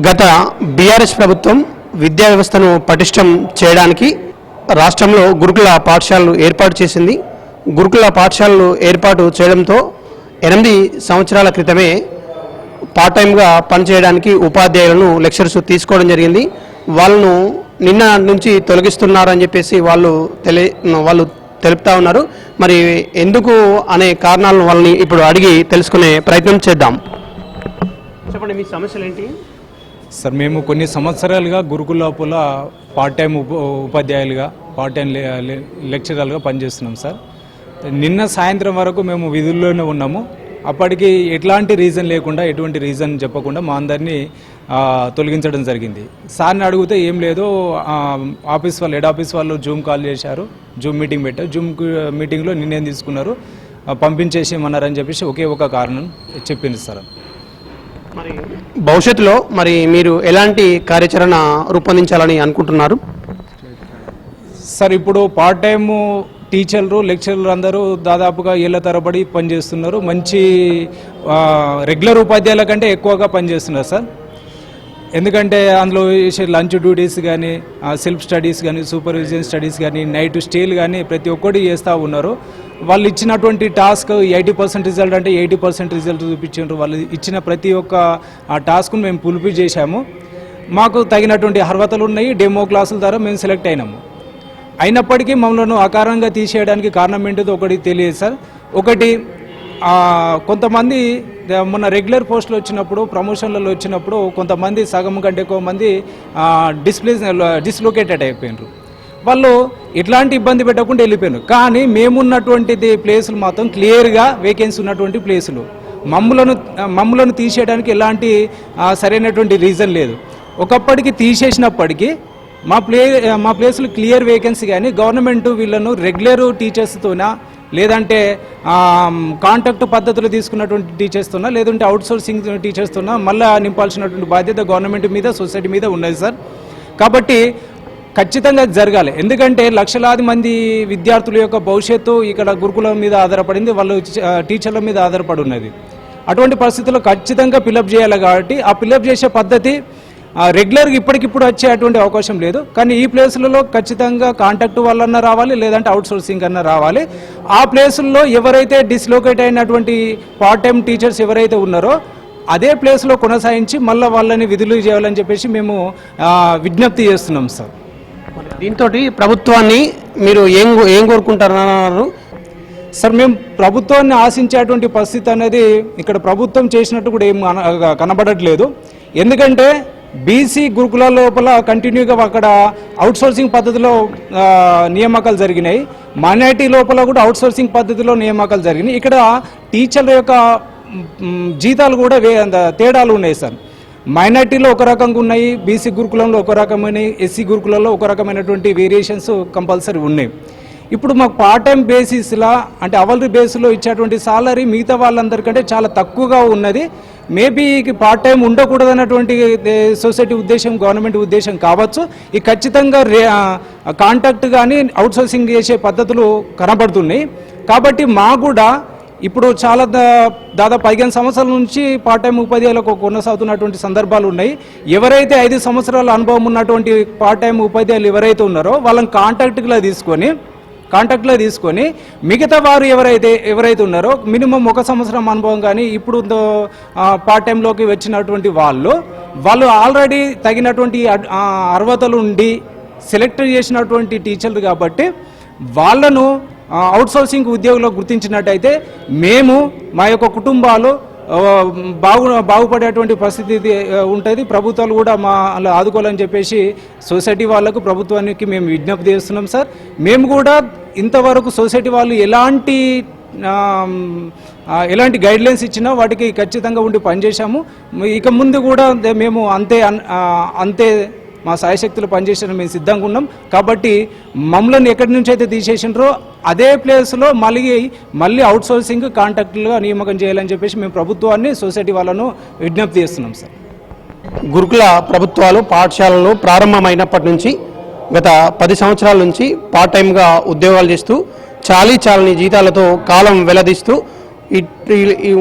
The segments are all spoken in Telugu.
గత బీఆర్ఎస్ ప్రభుత్వం విద్యా వ్యవస్థను పటిష్టం చేయడానికి రాష్ట్రంలో గురుకుల పాఠశాలలు ఏర్పాటు చేసింది. గురుకుల పాఠశాలలు ఏర్పాటు చేయడంతో 8 సంవత్సరాల క్రితమే పార్ట్ టైంగా పనిచేయడానికి ఉపాధ్యాయులను లెక్చర్స్ తీసుకోవడం జరిగింది. వాళ్ళను నిన్న నుంచి తొలగిస్తున్నారని చెప్పేసి వాళ్ళు తెలుపుతా ఉన్నారు. మరి ఎందుకు అనే కారణాలను వాళ్ళని ఇప్పుడు అడిగి తెలుసుకునే ప్రయత్నం చేద్దాం. చెప్పండి, మీ సమస్యలు ఏంటి? సార్, మేము కొన్ని సంవత్సరాలుగా గురుకుల లోపల పార్ట్ టైం ఉపాధ్యాయులుగా పార్ట్ టైం లెక్చరర్లుగా పనిచేస్తున్నాం సార్. నిన్న సాయంత్రం వరకు మేము విధుల్లోనే ఉన్నాము. అప్పటికి ఎట్లాంటి రీజన్ లేకుండా, ఎటువంటి రీజన్ చెప్పకుండా మా అందరినీ తొలగించడం జరిగింది. సార్ని అడిగితే ఏం లేదు, ఆఫీస్ వాళ్ళు, హెడ్ ఆఫీస్ వాళ్ళు జూమ్ కాల్ చేశారు, జూమ్ మీటింగ్ పెట్టారు. జూమ్ మీటింగ్లో నిర్ణయం తీసుకున్నారు, పంపించేసేయమన్నారని చెప్పేసి ఒకే ఒక కారణం చెప్పింది సార్. మరి భవిష్యత్తులో మీరు ఎలాంటి కార్యాచరణ రూపొందించాలని అనుకుంటున్నారు? సార్, ఇప్పుడు పార్ట్ టైము టీచర్లు, లెక్చరర్లు అందరూ దాదాపుగా ఏళ్ల తరబడి పనిచేస్తున్నారు. మంచి రెగ్యులర్ ఉపాధ్యాయుల కంటే ఎక్కువగా పనిచేస్తున్నారు సార్. ఎందుకంటే అందులో లంచ్ డ్యూటీస్ కానీ, సెల్ఫ్ స్టడీస్ కానీ, సూపర్విజన్ స్టడీస్ కానీ, నైట్ స్టేలు కానీ ప్రతి ఒక్కటి చేస్తూ ఉన్నారు. వాళ్ళు ఇచ్చినటువంటి టాస్క్ 80% రిజల్ట్ అంటే 80% రిజల్ట్ చూపించారు. వాళ్ళు ఇచ్చిన ప్రతి ఒక్క ఆ టాస్క్ను మేము ఫుల్ఫిల్ చేశాము. మాకు తగినటువంటి అర్హతలు ఉన్నాయి. డెమో క్లాసుల ద్వారా మేము సెలెక్ట్ అయినప్పటికీ మమ్మల్ని అకారణంగా తీసేయడానికి కారణం ఏంటిదో ఒకటి తెలియదు సార్. ఒకటి, కొంతమంది మొన్న రెగ్యులర్ పోస్టులు వచ్చినప్పుడు, ప్రమోషన్లలో వచ్చినప్పుడు కొంతమంది సగం కంటే ఎక్కువ మంది డిస్లొకేటెడ్ అయిపోయినారు. వాళ్ళు ఎట్లాంటి ఇబ్బంది పెట్టకుండా వెళ్ళిపోయారు. కానీ మేమున్నటువంటిది ప్లేసులు మాత్రం క్లియర్గా వేకెన్సీ ఉన్నటువంటి ప్లేసులు. మమ్మలను తీసేయడానికి ఎలాంటి సరైనటువంటి రీజన్ లేదు. ఒకప్పటికి తీసేసినప్పటికీ మా ప్లేసులు క్లియర్ వేకెన్సీ, కానీ గవర్నమెంట్ వీళ్ళను రెగ్యులర్ టీచర్స్తోనా, లేదంటే కాంట్రాక్ట్ పద్ధతులు తీసుకున్నటువంటి టీచర్స్తోనా, లేదంటే అవుట్సోర్సింగ్ టీచర్స్తోనా మళ్ళీ నింపాల్సినటువంటి బాధ్యత గవర్నమెంట్ మీద, సొసైటీ మీద ఉన్నది సార్. కాబట్టి ఖచ్చితంగా జరగాలి. ఎందుకంటే లక్షలాది మంది విద్యార్థుల యొక్క భవిష్యత్తు ఇక్కడ గురుకులం మీద ఆధారపడింది, వాళ్ళు టీచర్ల మీద ఆధారపడి ఉన్నది. అటువంటి పరిస్థితుల్లో ఖచ్చితంగా ఫిలప్ చేయాలి. కాబట్టి ఆ ఫిలప్ చేసే పద్ధతి రెగ్యులర్గా ఇప్పటికిప్పుడు వచ్చేటువంటి అవకాశం లేదు. కానీ ఈ ప్లేసులలో ఖచ్చితంగా కాంటాక్ట్ వాళ్ళన్నా రావాలి, లేదంటే అవుట్సోర్సింగ్ అన్నా రావాలి. ఆ ప్లేసుల్లో ఎవరైతే డిస్లోకేట్ అయినటువంటి పార్ట్ టైం టీచర్స్ ఎవరైతే ఉన్నారో అదే ప్లేస్లో కొనసాగించి మళ్ళీ వాళ్ళని విధులు చేయాలని చెప్పేసి మేము విజ్ఞప్తి చేస్తున్నాం సార్. దీంతో ప్రభుత్వాన్ని మీరు ఏం కోరుకుంటున్నారు సార్? మేము ప్రభుత్వాన్ని ఆశించేటువంటి పరిస్థితి అనేది ఇక్కడ ప్రభుత్వం చేసినట్టు కూడా ఏం కనబడట్లేదు. ఎందుకంటే బీసీ గురుకుల లోపల కంటిన్యూగా అక్కడ అవుట్సోర్సింగ్ పద్ధతిలో నియామకాలు జరిగినాయి. మైనారిటీ లోపల కూడా అవుట్సోర్సింగ్ పద్ధతిలో నియామకాలు జరిగినాయి. ఇక్కడ టీచర్ల యొక్క జీతాలు కూడా తేడాలు ఉన్నాయి సార్. మైనారిటీలో ఒక రకంగా ఉన్నాయి, బీసీ గురుకులంలో ఒక రకమైన, ఎస్సీ గురుకులంలో ఒక రకమైనటువంటి వేరియేషన్స్ కంపల్సరీ ఉన్నాయి. ఇప్పుడు మాకు పార్ట్ టైం బేసిస్లా అంటే అవల్రీ బేస్లో ఇచ్చేటువంటి సాలరీ మిగతా వాళ్ళందరికంటే చాలా తక్కువగా ఉన్నది. మేబీ పార్ట్ టైం ఉండకూడదన్నటువంటి సొసైటీ ఉద్దేశం, గవర్నమెంట్ ఉద్దేశం కావచ్చు. ఈ ఖచ్చితంగా కాంట్రాక్ట్ కానీ అవుట్సోర్సింగ్ చేసే పద్ధతులు కనబడుతున్నాయి. కాబట్టి మా కూడా ఇప్పుడు చాలా దాదాపు 15 సంవత్సరాల నుంచి పార్ట్ టైం ఉపాధ్యాయులకు కొనసాగుతున్నటువంటి సందర్భాలు ఉన్నాయి. ఎవరైతే 5 సంవత్సరాల అనుభవం ఉన్నటువంటి పార్ట్ టైం ఉపాధ్యాయులు ఎవరైతే ఉన్నారో వాళ్ళని కాంట్రాక్ట్లో తీసుకొని మిగతా వారు ఎవరైతే ఉన్నారో మినిమం 1 సంవత్సరం అనుభవం కానీ ఇప్పుడు పార్ట్ టైంలోకి వచ్చినటువంటి వాళ్ళు ఆల్రెడీ తగినటువంటి అర్హతలు ఉండి సెలెక్ట్ చేసినటువంటి టీచర్లు కాబట్టి వాళ్ళను అవుట్సోర్సింగ్ ఉద్యోగులు గుర్తించినట్టయితే మేము మా యొక్క కుటుంబాలు బాగుపడేటువంటి పరిస్థితి ఉంటుంది. ప్రభుత్వాలు కూడా అలా ఆదుకోవాలని చెప్పేసి సొసైటీ వాళ్ళకు, ప్రభుత్వానికి మేము విజ్ఞప్తి చేస్తున్నాం సార్. మేము కూడా ఇంతవరకు సొసైటీ వాళ్ళు ఎలాంటి గైడ్లైన్స్ ఇచ్చినా వాటికి ఖచ్చితంగా ఉండి పనిచేశాము. ఇక ముందు కూడా మేము అంతే మా సాయశక్తులు పనిచేయడానికి మేము సిద్ధంగా ఉన్నాం. కాబట్టి మమ్మల్ని ఎక్కడి నుంచి అయితే తీసేసినారో అదే ప్లేస్లో మళ్ళీ అవుట్సోర్సింగ్ కాంట్రాక్టులుగా నియామకం చేయాలని చెప్పేసి మేము ప్రభుత్వాన్ని, సొసైటీ వాళ్ళను విజ్ఞప్తి చేస్తున్నాం సార్. గురుకుల ప్రభుత్వాలు పాఠశాలలు ప్రారంభమైనప్పటి నుంచి గత 10 సంవత్సరాల నుంచి పార్ట్ టైంగా ఉద్యోగాలు చేస్తూ చాలని జీతాలతో కాలం వెల్లదీస్తూ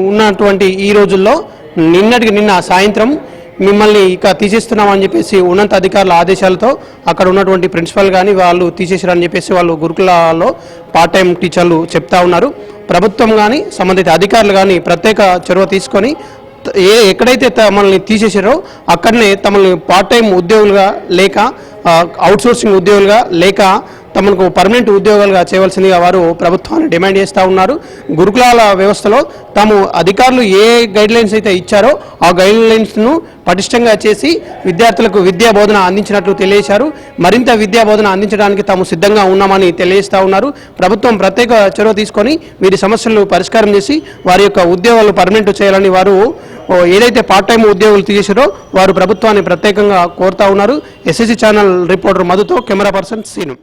ఉన్నటువంటి ఈ రోజుల్లో నిన్న సాయంత్రం మిమ్మల్ని ఇక తీసేస్తున్నామని చెప్పేసి ఉన్నత అధికారుల ఆదేశాలతో అక్కడ ఉన్నటువంటి ప్రిన్సిపల్ కానీ వాళ్ళు తీసేసారని చెప్పేసి వాళ్ళు గురుకులాల్లో పార్ట్ టైం టీచర్లు చెప్తా ఉన్నారు. ప్రభుత్వం కానీ సంబంధిత అధికారులు కానీ ప్రత్యేక చొరవ తీసుకొని ఎక్కడైతే తమల్ని తీసేసారో అక్కడనే తమల్ని పార్ట్ టైం ఉద్యోగులుగా లేక అవుట్సోర్సింగ్ ఉద్యోగులుగా లేక తమకు పర్మనెంట్ ఉద్యోగాలుగా చేయవలసిందిగా వారు ప్రభుత్వాన్ని డిమాండ్ చేస్తూ ఉన్నారు. గురుకులాల వ్యవస్థలో తాము అధికారులు ఏ గైడ్లైన్స్ అయితే ఇచ్చారో ఆ గైడ్లైన్స్ను పటిష్టంగా చేసి విద్యార్థులకు విద్యా బోధన అందించినట్లు తెలియజేశారు. మరింత విద్యా బోధన అందించడానికి తాము సిద్ధంగా ఉన్నామని తెలియజేస్తూ ఉన్నారు. ప్రభుత్వం ప్రత్యేక చొరవ తీసుకొని వీరి సమస్యలు పరిష్కారం చేసి వారి యొక్క ఉద్యోగాలు పర్మనెంట్ చేయాలని వారు ఏదైతే పార్ట్ టైం ఉద్యోగులు తీసేశారో వారు ప్రభుత్వాన్ని ప్రత్యేకంగా కోరుతా ఉన్నారు. ఎస్ఎస్సి ఛానల్ రిపోర్టర్ మధుతో కెమెరా పర్సన్ సీను.